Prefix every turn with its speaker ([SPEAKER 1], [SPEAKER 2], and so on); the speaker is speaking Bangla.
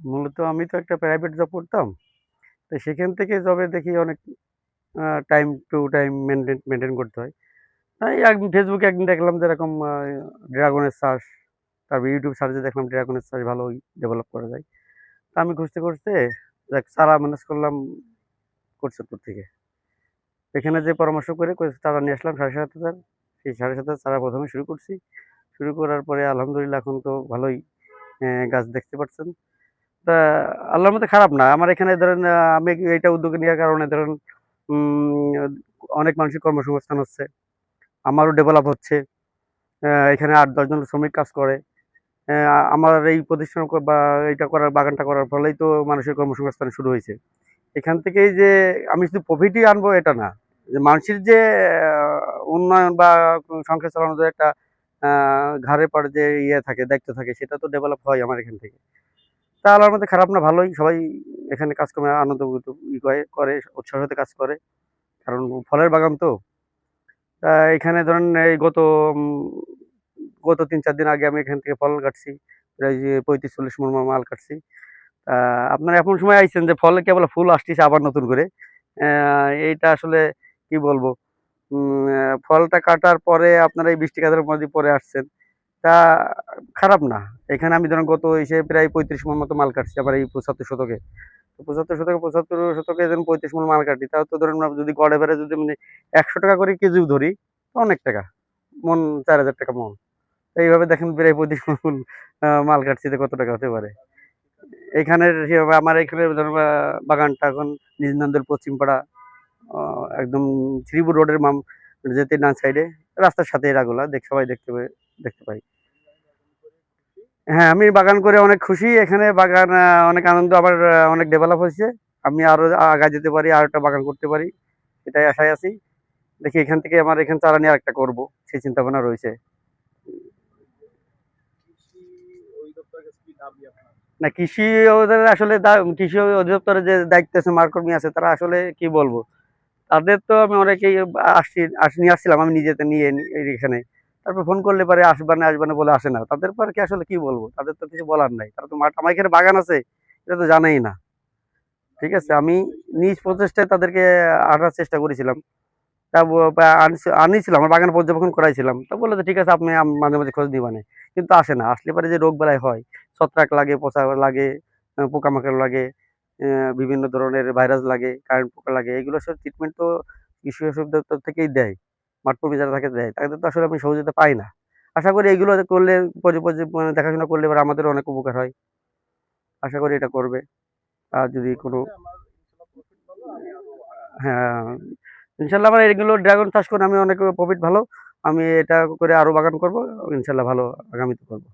[SPEAKER 1] মূলত আমি তো একটা প্রাইভেট জব করতাম। তো সেখান থেকে জবে দেখি অনেক টাইম টু টাইম মেইনটেইন করতে হয়। তাই ফেসবুকে একদিন দেখলাম যে এরকম ড্রাগনের চাষ, তারপর ইউটিউব সার্চে দেখলাম ড্রাগনের চাষ ভালোই ডেভেলপ করা যায়। তো আমি খুঁজতে যাক চারা ম্যানেজ করলাম কোটচাঁদপুর থেকে। এখানে যে পরামর্শ করে চারা নিয়ে আসলাম ৭,৫০০। সেই ৭,৫০০ চারা ১ম এ শুরু করছি। শুরু করার পরে আলহামদুলিল্লাহ এখন তো ভালোই গাছ দেখতে পাচ্ছেন। তা আল্লাহর মতে খারাপ না। আমার এখানে ধরেন আমি এইটা উদ্যোগে নেওয়ার কারণে ধরেন উম অনেক মানুষের কর্মসংস্থান হচ্ছে। আমারও ডেভেলপ হচ্ছে। এখানে ৮-১০ জন শ্রমিক কাজ করে। আমার এই প্রতিষ্ঠান বা এইটা করার বাগানটা করার ফলেই তো মানুষের কর্মসংস্থান শুরু হয়েছে। এখান থেকেই যে আমি শুধু প্রফিটই আনবো এটা না। যে মানুষের যে উন্নয়ন বা সংসার চালানোর যে একটা ঘাড়ের পর যে থাকে, দায়িত্ব থাকে সেটা তো ডেভেলপ হয় আমার এখান থেকে। তা আল্লাহর মধ্যে খারাপ না, ভালোই। সবাই এখানে কাজকর্মে আনন্দ করে, উৎসাহের সাথে কাজ করে। কারণ ফলের বাগান তো। তা এখানে ধরেন এই উম গত ৩-৪ দিন আগে আমি এখান থেকে ফল কাটছি। প্রায় যে ৩৫-৪০ মণ মাল কাটছি। আ আপনারা এমন সময় আইছেন যে ফলে কেবল ফুল আসতিছে আবার নতুন করে। এইটা আসলে কি বলবো? ফলটা কাটার পরে আপনারা এই বৃষ্টি কাদার মধ্যে পরে আসছেন। তা খারাপ না। এখানে আমি ধরেন গত ইসে প্রায় ৩৫ মণ মতো মাল কাটছি আমার এই ৭৫ শতকে। ৭৫ শতকে যখন ৩৫ মণ মাল কাটি তাও তো ধরেন যদি গড় এভারেজ যদি মানে ৳১০০ করে কেজিও ধরি, তো অনেক টাকা। মন ৳৪,০০০ মন। এইভাবে দেখেন প্রায় ৩৫ মণ মাল কাটছি তো কত টাকা হতে পারে। এইখানের আমার এখানে ধরেন বাগানটা এখন নিজ নন্দের পশ্চিমপাড়া আ একদম শ্রীপুর রোডের যেতে ডান সাইডে রাস্তার সাথে এরাগুলা সবাই দেখতে পাই। হ্যাঁ, আমি বাগান করে অনেক খুশি। এখানে বাগান অনেক আনন্দ আবার অনেক ডেভেলপ হইছে। আমি আরো আগায় যেতে পারি, আরেকটা বাগান করতে পারি। এটাই আশায় আছি। দেখি এখান থেকে আমার এখানে চারা নিয়ে আরেকটা করব। সেই চিন্তা ভাবনা রয়েছে। না কৃষি ওদের আসলে কৃষি অধিদপ্তরের যে দায়িত্বে আছে মাঠকর্মী আছে তারা আসলে কি বলবো? তাদের তো আমি অনেকেই নিয়ে আসছিলাম আমি নিজেতে নিয়ে এখানে। তারপর ফোন করলে পরে আসবা না বলে আসে না। তাদের পর কি আসলে কি বলবো? তাদের তো কিছু বলার নাই। তারা তো আমার এখানে বাগান আছে, এটা তো জানেই না। ঠিক আছে? আমি নিজ প্রচেষ্টায় তাদেরকে আনার চেষ্টা করেছিলাম। তা ব বা আনিয়েছিলাম, আমার বাগান পর্যবেক্ষণ করাইছিলাম। তো বলল যে, "ঠিক আছে আপনি মাঝে, মাঝে খোঁজ নিবানে।" কিন্তু আসে না। আসলে পরে যে রোগবালাই হয়, ছত্রাক লাগে, পচা লাগে, পোকামাকড় লাগে, বিভিন্ন ধরনের ভাইরাস লাগে, কারেন্ট পোকা লাগে। এগুলো সব ট্রিটমেন্ট তো কৃষি অধিদপ্তর থেকেই দেয়। মাঠকর্মী যারা থাকে দেয়। তাদের তো আসলে আমি সহযোগিতা পাই না। আশা করি এগুলো করলে মানে দেখাশোনা করলে এবার আমাদেরও অনেক উপকার হয়। আশা করি এটা করবে। আর যদি কোনো হ্যাঁ, ইনশাআল্লাহ আমার এগুলো ড্রাগন চাষ করে আমি অনেক প্রফিট ভালো। আমি এটা করে আরো বাগান করব। ইনশাআল্লাহ ভালো আগামীতে করব।